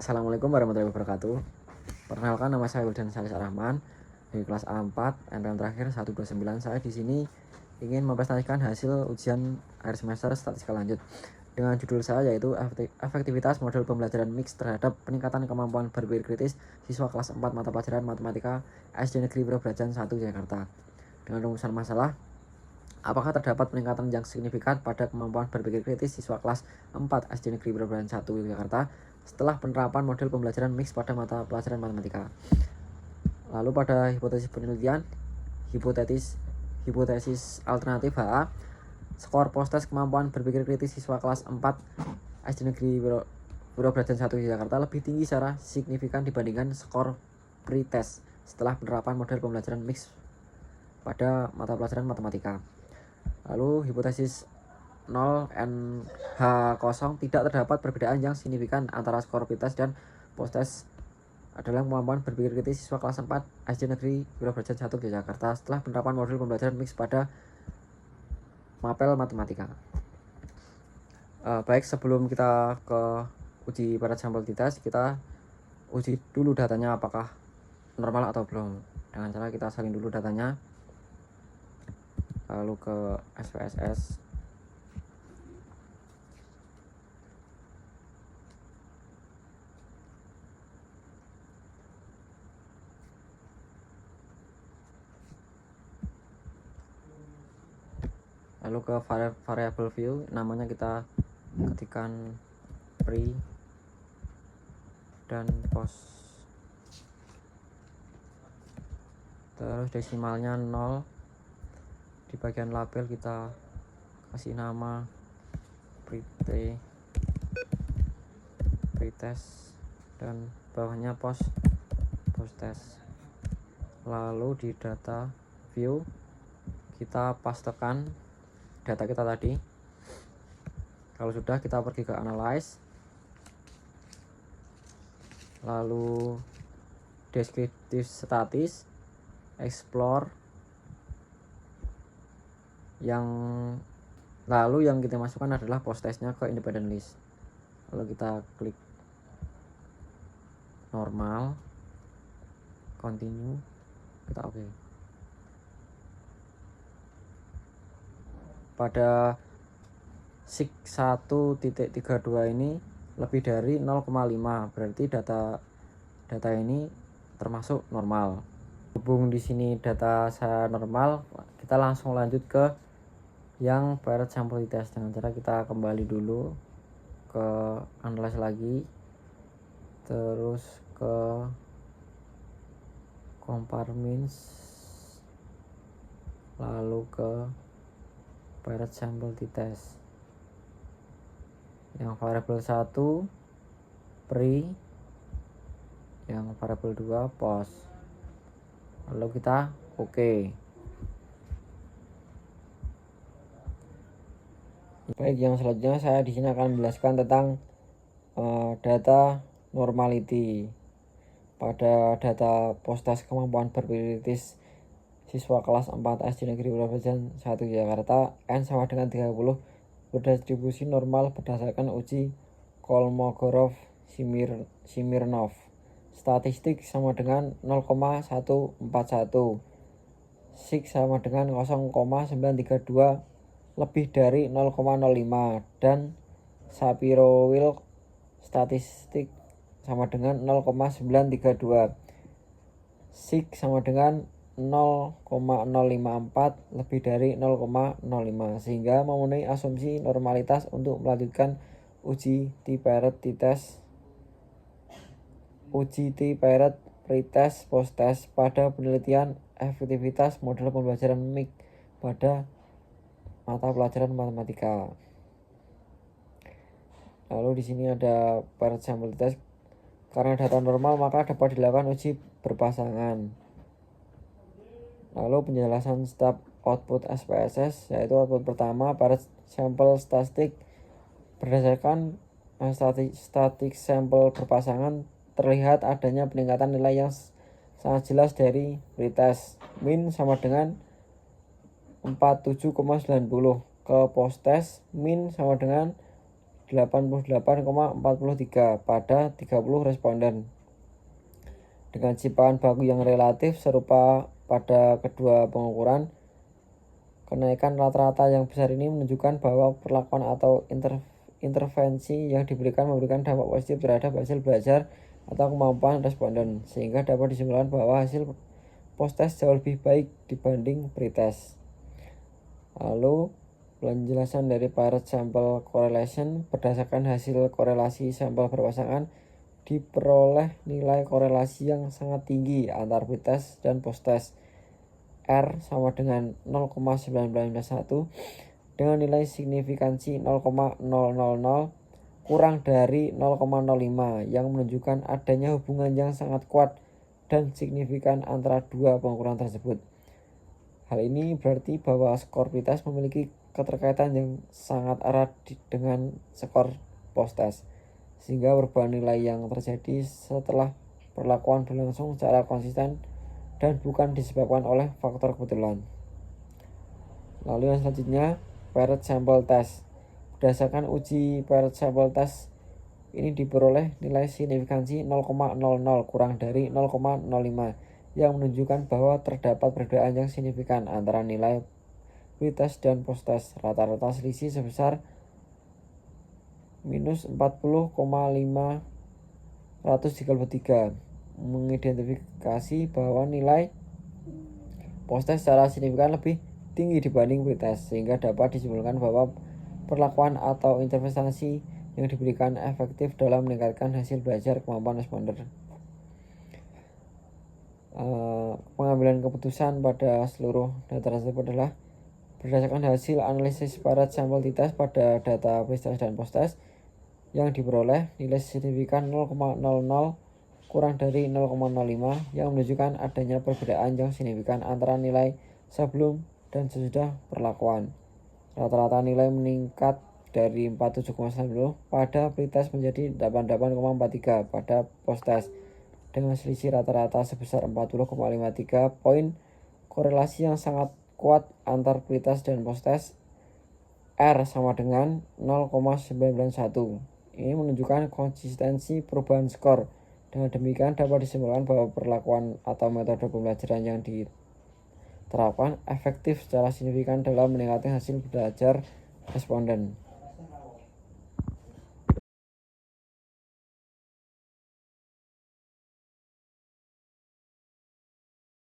Assalamualaikum warahmatullahi wabarakatuh. Perkenalkan, nama saya Wildan Salis Rahman dari kelas A4 NPM terakhir 129. Saya di sini ingin mempresentasikan hasil ujian akhir semester statistika lanjut dengan judul saya yaitu efektivitas model pembelajaran mix terhadap peningkatan kemampuan berpikir kritis siswa kelas 4 mata pelajaran matematika SD Negeri Wirobrajan 1 Jakarta. Dengan rumusan masalah, apakah terdapat peningkatan yang signifikan pada kemampuan berpikir kritis siswa kelas 4 SD Negeri Wirobrajan 1 Jakarta setelah penerapan model pembelajaran mix pada mata pelajaran matematika? Lalu pada hipotesis penelitian, hipotesis alternatif HA, skor post-test kemampuan berpikir kritis siswa kelas 4 SD Negeri Wirobrajan 1 Jakarta lebih tinggi secara signifikan dibandingkan skor pre-test setelah penerapan model pembelajaran mix pada mata pelajaran matematika. Lalu hipotesis 0 NH0, tidak terdapat perbedaan yang signifikan antara skor pre-test dan post-test adalah kemampuan berpikir kritis siswa kelas 4 SD Negeri Wirobrajan 1 Jakarta setelah penerapan modul pembelajaran mix pada mapel matematika. Baik, sebelum kita ke uji pada sampel test, kita uji dulu datanya apakah normal atau belum. Dengan cara kita salin dulu datanya, lalu ke SPSS. Lalu ke variable view, namanya kita ketikkan pre dan post. Terus desimalnya 0. Di bagian label kita kasih nama pretest dan bawahnya post test. Lalu di data view kita pastekan data kita tadi. Kalau sudah, kita pergi ke analyze, lalu deskriptif statis, explore, lalu yang kita masukkan adalah post testnya ke independent list. Lalu kita klik normal, continue, kita oke. Pada SIG 1.32 ini lebih dari 0,5, berarti data ini termasuk normal. Hubung di sini data saya normal, kita langsung lanjut ke yang Barrett sample test. Dengan cara kita kembali dulu ke analyze lagi, terus ke compare means, lalu ke Barrett sample test. Yang variabel 1 pre, yang variabel 2 post. Lalu kita oke. Baik, yang selanjutnya saya di sini akan menjelaskan tentang data normality. Pada data post-test kemampuan berpikir kritis siswa kelas 4 SD Negeri Wirobrajan 1 Jakarta, N sama dengan 30, berdistribusi normal berdasarkan uji Kolmogorov-Smirnov. Statistik sama dengan 0,141. SIG sama dengan 0,932 lebih dari 0,05, dan Shapiro-Wilk statistik sama dengan 0,932. SIG sama dengan 0,054 lebih dari 0,05, sehingga memenuhi asumsi normalitas untuk melanjutkan uji T-Barrett pretest post-test pada penelitian efektivitas model pembelajaran MIG pada mata pelajaran matematika. Lalu di sini ada Barrett sample test. Karena data normal, maka dapat dilakukan uji berpasangan. Lalu penjelasan step output SPSS, yaitu output pertama Barrett sample statistik. Berdasarkan statistik sampel berpasangan, terlihat adanya peningkatan nilai yang sangat jelas dari pretest. Min sama dengan 47,90, ke post test min sama dengan 88,43 pada 30 responden. Dengan cipaan baku yang relatif serupa pada kedua pengukuran, kenaikan rata-rata yang besar ini menunjukkan bahwa perlakuan atau intervensi yang diberikan memberikan dampak positif terhadap hasil belajar atau kemampuan responden, sehingga dapat disimpulkan bahwa hasil post-test jauh lebih baik dibanding pre-test. Lalu penjelasan dari Paired Sample Correlation: berdasarkan hasil korelasi sampel berpasangan, diperoleh nilai korelasi yang sangat tinggi antara pre-test dan post-test. R sama dengan 0,991 dengan nilai signifikansi 0,000 kurang dari 0,05 yang menunjukkan adanya hubungan yang sangat kuat dan signifikan antara dua pengukuran tersebut. Hal ini berarti bahwa skor pre-test memiliki keterkaitan yang sangat erat dengan skor post-test, sehingga perubahan nilai yang terjadi setelah perlakuan berlangsung secara konsisten dan bukan disebabkan oleh faktor kebetulan. Lalu yang selanjutnya, Paired Sample Test. Berdasarkan uji Paired Sample Test ini diperoleh nilai signifikansi 0,00 kurang dari 0,05 yang menunjukkan bahwa terdapat perbedaan yang signifikan antara nilai pre-test dan post-test. Rata-rata selisih sebesar minus 40,533 mengidentifikasi bahwa nilai post-test secara signifikan lebih tinggi dibanding pre-test, sehingga dapat disimpulkan bahwa perlakuan atau intervensi yang diberikan efektif dalam meningkatkan hasil belajar kemampuan responder. Pengambilan keputusan pada seluruh data tersebut adalah berdasarkan hasil analisis Paired Sample T-test pada data pre-test dan post-test yang diperoleh nilai signifikan 0,00 kurang dari 0,05 yang menunjukkan adanya perbedaan yang signifikan antara nilai sebelum dan sesudah perlakuan. Rata-rata nilai meningkat dari 47,90 pada pre-test menjadi 88,43 pada post-test dengan selisih rata-rata sebesar 40,53 poin. Korelasi yang sangat kuat antar pre-test dan post-test. R sama dengan 0,991. Ini menunjukkan konsistensi perubahan skor. Dengan demikian dapat disimpulkan bahwa perlakuan atau metode pembelajaran yang diterapkan efektif secara signifikan dalam meningkatkan hasil belajar responden.